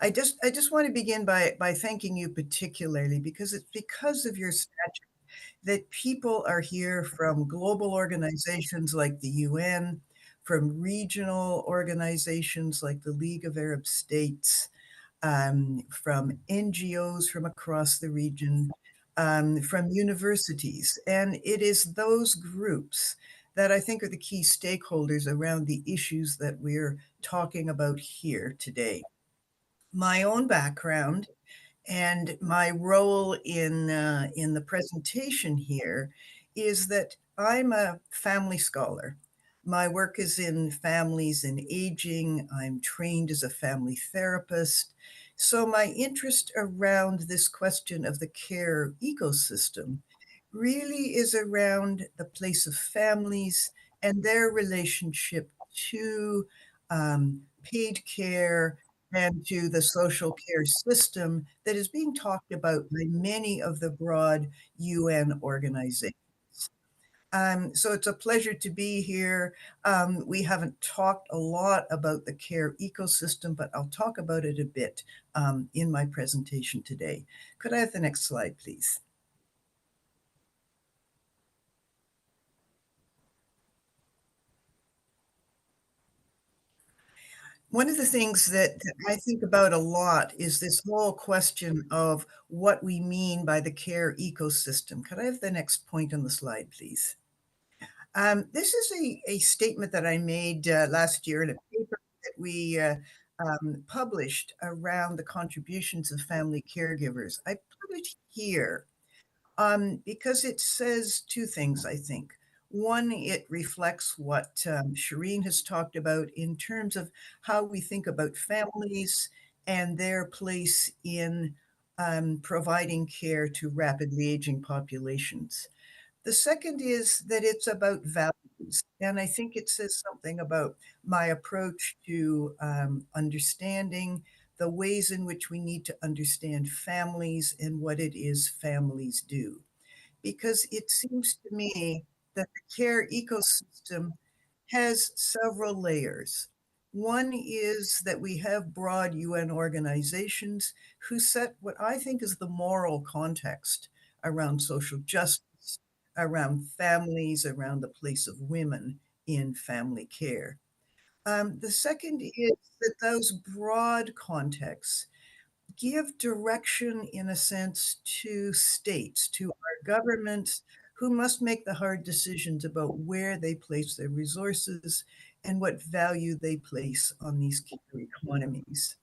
I just want to begin by thanking you particularly because it's because of your stature that people are here from global organizations like the UN, from regional organizations like the League of Arab States, from NGOs from across the region, from universities. And it is those groups that I think are the key stakeholders around the issues that we're talking about here today. My own background and my role in the presentation here is that I'm a family scholar. My work is in families and aging. I'm trained as a family therapist. So my interest around this question of the care ecosystem really is around the place of families and their relationship to paid care and to the social care system that is being talked about by many of the broad UN organizations. So it's a pleasure to be here. We haven't talked a lot about the care ecosystem, but I'll talk about it a bit in my presentation today. Could I have the next slide, please? One of the things that I think about a lot is this whole question of what we mean by the care ecosystem. Could I have the next point on the slide, please? This is a statement that I made last year in a paper that we published around the contributions of family caregivers. I put it here because it says two things, I think. One, it reflects what Shireen has talked about in terms of how we think about families and their place in providing care to rapidly aging populations. The second is that it's about values, and I think it says something about my approach to understanding the ways in which we need to understand families and what it is families do. Because it seems to me that the care ecosystem has several layers. One is that we have broad UN organizations who set what I think is the moral context around social justice, around families, around the place of women in family care. The second is that those broad contexts give direction, in a sense, to states, to our governments, who must make the hard decisions about where they place their resources and what value they place on these care economies.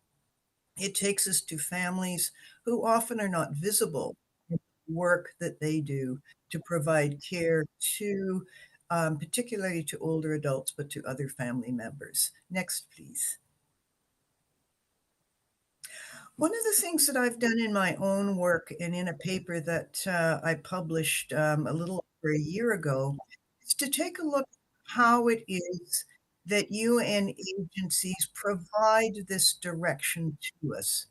It takes us to families who often are not visible in the work that they do to provide care to, particularly to older adults, but to other family members. Next, please. One of the things that I've done in my own work and in a paper that I published a little over a year ago is to take a look at how it is that UN agencies provide this direction to us.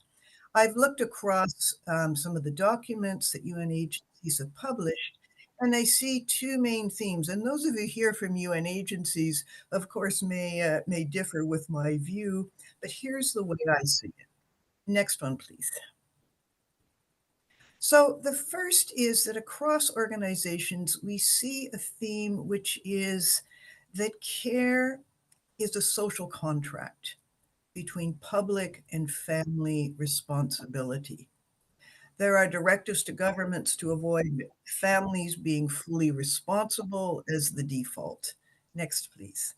I've looked across some of the documents that UN agencies have published, and I see two main themes. And those of you here from UN agencies, of course, may differ with my view, but here's the way I see it. Next one, please. So the first is that across organizations, we see a theme which is that care is a social contract between public and family responsibility. There are directives to governments to avoid families being fully responsible as the default. Next, please.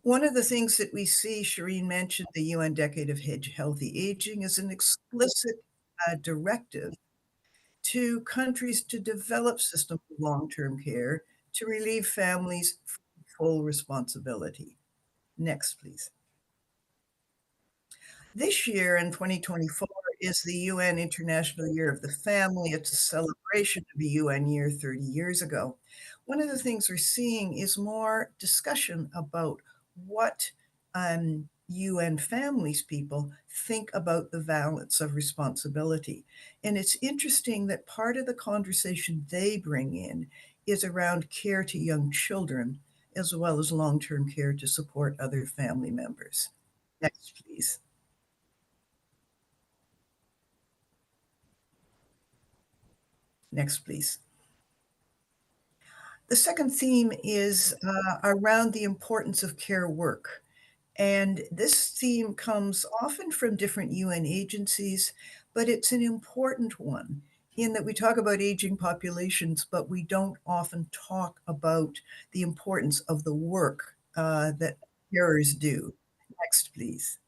One of the things that we see, Shireen mentioned the UN Decade of Healthy Aging, is an explicit directive to countries to develop systems of long-term care to relieve families from full responsibility. Next, please. This year in 2024 is the UN International Year of the Family. It's a celebration of the UN year 30 years ago. One of the things we're seeing is more discussion about what UN families people think about the balance of responsibility. And it's interesting that part of the conversation they bring in is around care to young children, as well as long term care to support other family members. Next, please. Next, please. The second theme is around the importance of care work. And this theme comes often from different UN agencies, but it's an important one in that we talk about aging populations, but we don't often talk about the importance of the work that carers do. Next, please.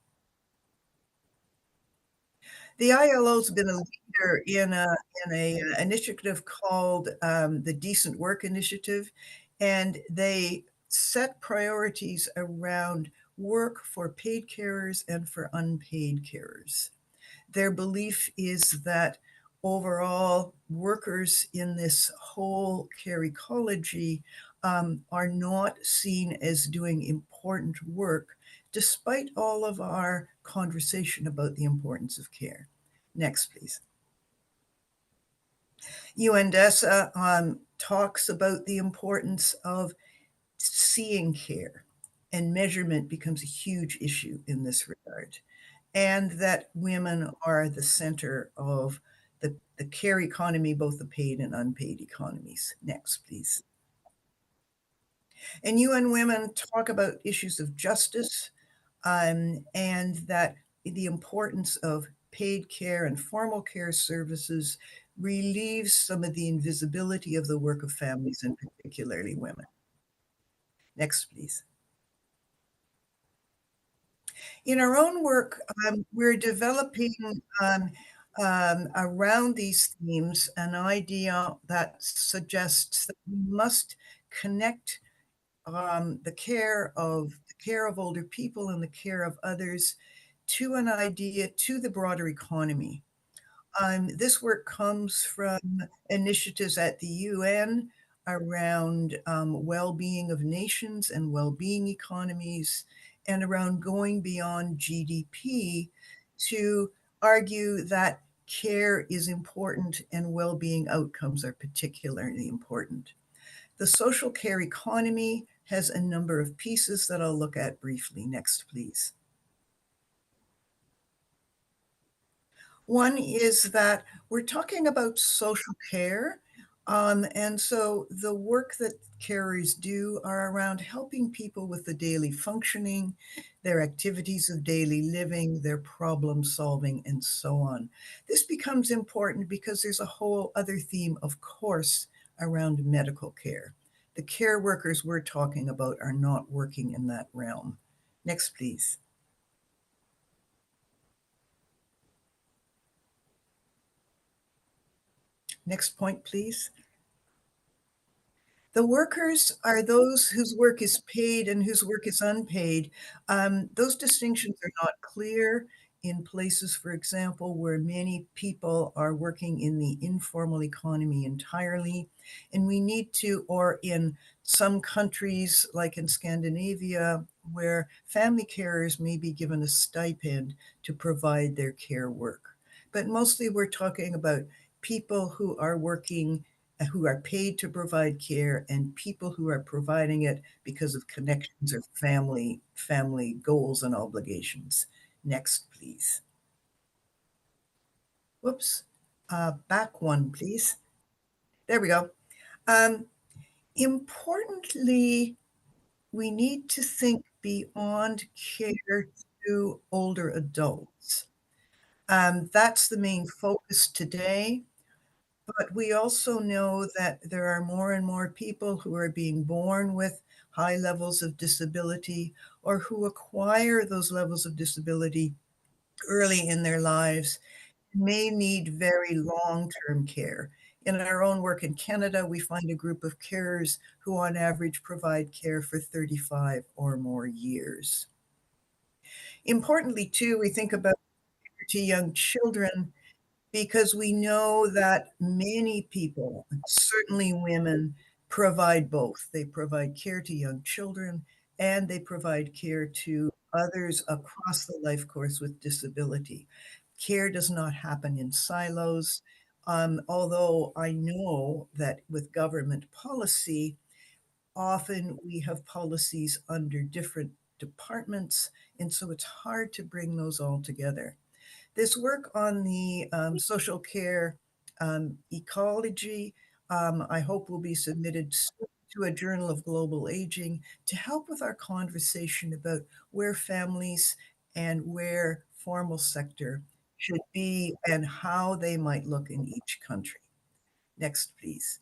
The ILO's been a leader in a initiative called, the Decent Work Initiative, and they set priorities around work for paid carers and for unpaid carers. Their belief is that overall, workers in this whole care ecology, are not seen as doing important work, despite all of our conversation about the importance of care. Next, please. UNDESA talks about the importance of seeing care, and measurement becomes a huge issue in this regard, and that women are the center of the care economy, both the paid and unpaid economies. Next, please. And UN Women talk about issues of justice, and that the importance of paid care and formal care services relieves some of the invisibility of the work of families, and particularly women. Next, please. In our own work, we're developing around these themes an idea that suggests that we must connect the care of older people and the care of others to an idea to the broader economy. This work comes from initiatives at the UN around well-being of nations and well-being economies, and around going beyond GDP to argue that care is important and well-being outcomes are particularly important. The social care economy has a number of pieces that I'll look at briefly. Next, please. One is that we're talking about social care. And so the work that carers do are around helping people with the daily functioning, their activities of daily living, their problem solving, and so on. This becomes important because there's a whole other theme, of course, around medical care. The care workers we're talking about are not working in that realm. Next, please. Next point, please. The workers are those whose work is paid and whose work is unpaid. Those distinctions are not clear in places, for example, where many people are working in the informal economy entirely. And we need to, or in some countries like in Scandinavia, where family carers may be given a stipend to provide their care work. But mostly we're talking about people who are working, who are paid to provide care, and people who are providing it because of connections or family goals and obligations. Next, please. Whoops. Back one, please. There we go. Um, Importantly, we need to think beyond care to older adults. That's the main focus today. But we also know that there are more and more people who are being born with high levels of disability, or who acquire those levels of disability early in their lives, may need very long-term care. In our own work in Canada, we find a group of carers who on average provide care for 35 or more years. Importantly, too, we think about to young children, because we know that many people, certainly women, provide both. They provide care to young children, and they provide care to others across the life course with disability. Care does not happen in silos, although I know that with government policy, often we have policies under different departments, and so it's hard to bring those all together. This work on the social care ecology, I hope will be submitted soon to a Journal of Global Aging to help with our conversation about where families and where formal sector should be and how they might look in each country. Next, please.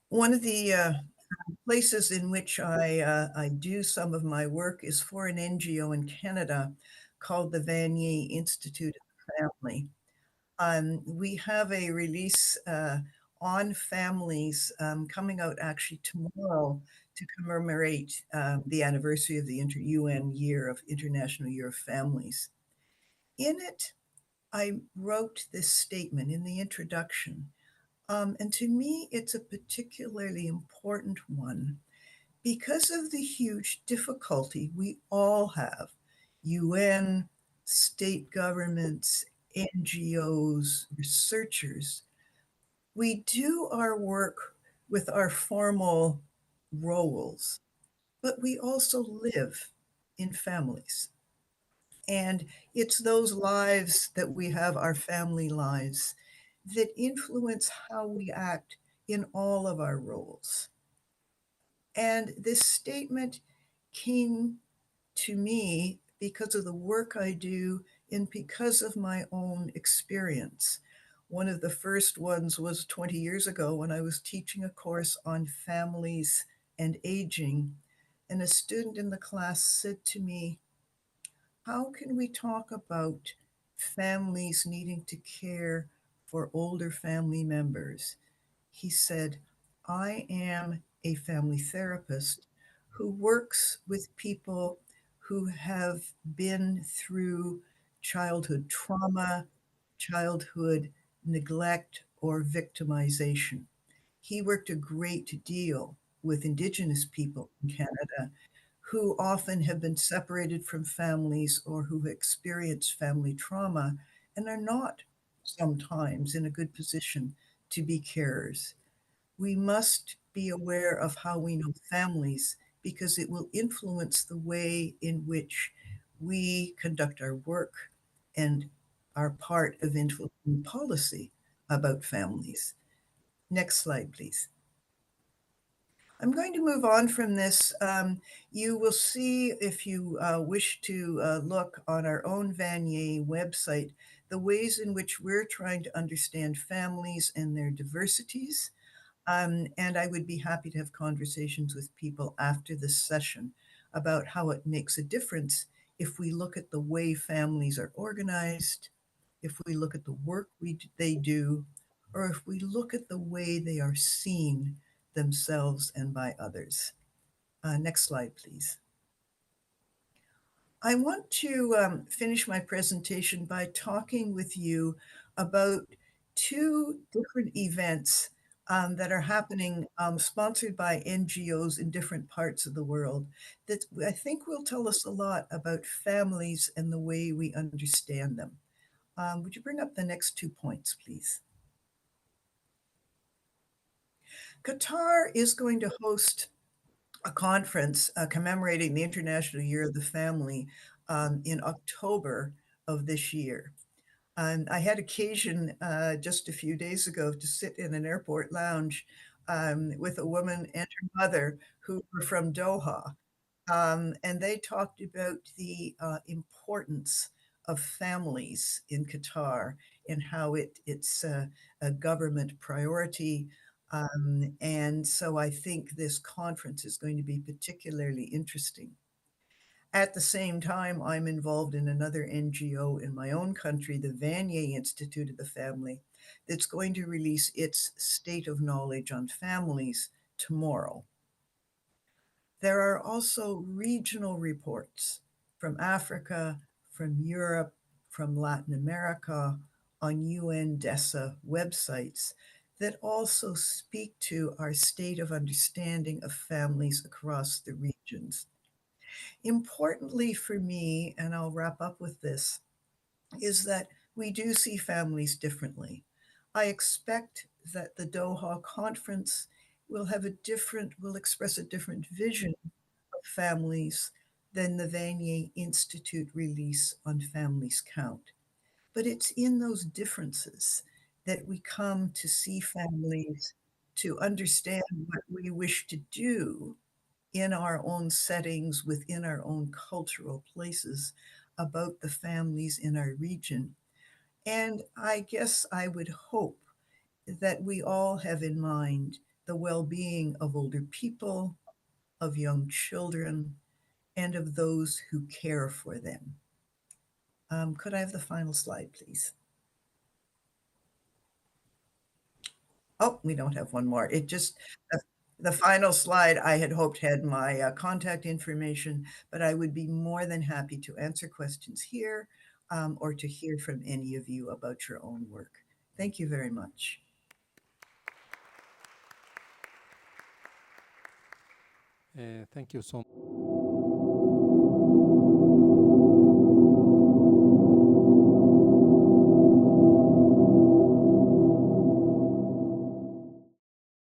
One of the places in which I do some of my work is for an NGO in Canada called the Vanier Institute of the Family. We have a release on families coming out actually tomorrow to commemorate the anniversary of the UN Year of International Year of Families. In it, I wrote this statement in the introduction, and to me, it's a particularly important one because of the huge difficulty we all have, UN, state governments, NGOs, researchers, we do our work with our formal roles, but we also live in families. And it's those lives that we have, our family lives, that influence how we act in all of our roles. And this statement came to me because of the work I do and because of my own experience. One of the first ones was 20 years ago when I was teaching a course on families and aging. And a student in the class said to me, how can we talk about families needing to care for older family members? He said, I am a family therapist who works with people who have been through childhood trauma, childhood neglect, or victimization. He worked a great deal with Indigenous people in Canada who often have been separated from families or who experience family trauma and are not sometimes in a good position to be carers. We must be aware of how we know families because it will influence the way in which we conduct our work and are part of influencing policy about families. Next slide, please. I'm going to move on from this. You will see, if you wish to look on our own Vanier website, the ways in which we're trying to understand families and their diversities. And I would be happy to have conversations with people after this session about how it makes a difference if we look at the way families are organized, if we look at the work they do, or if we look at the way they are seen themselves and by others. Next slide, please. I want to finish my presentation by talking with you about two different events that are happening, sponsored by NGOs in different parts of the world, that I think will tell us a lot about families and the way we understand them. Would you bring up the next 2 points, please? Qatar is going to host a conference commemorating the International Year of the Family in October of this year. And I had occasion just a few days ago to sit in an airport lounge with a woman and her mother who were from Doha. And they talked about the importance of families in Qatar and how it's a government priority. And so I think this conference is going to be particularly interesting. At the same time, I'm involved in another NGO in my own country, the Vanier Institute of the Family, that's going to release its State of Knowledge on Families tomorrow. There are also regional reports from Africa, from Europe, from Latin America on UN DESA websites that also speak to our state of understanding of families across the regions. Importantly for me, and I'll wrap up with this, is that we do see families differently. I expect that the Doha conference will express a different vision of families than the Vanier Institute release on families count. But it's in those differences that we come to see families, to understand what we wish to do in our own settings, within our own cultural places, about the families in our region. And I guess I would hope that we all have in mind the well being of older people, of young children, and of those who care for them. Could I have the final slide, please? Oh, we don't have one more. It just, the final slide I had hoped had my contact information, but I would be more than happy to answer questions here or to hear from any of you about your own work. Thank you very much. Thank you so much.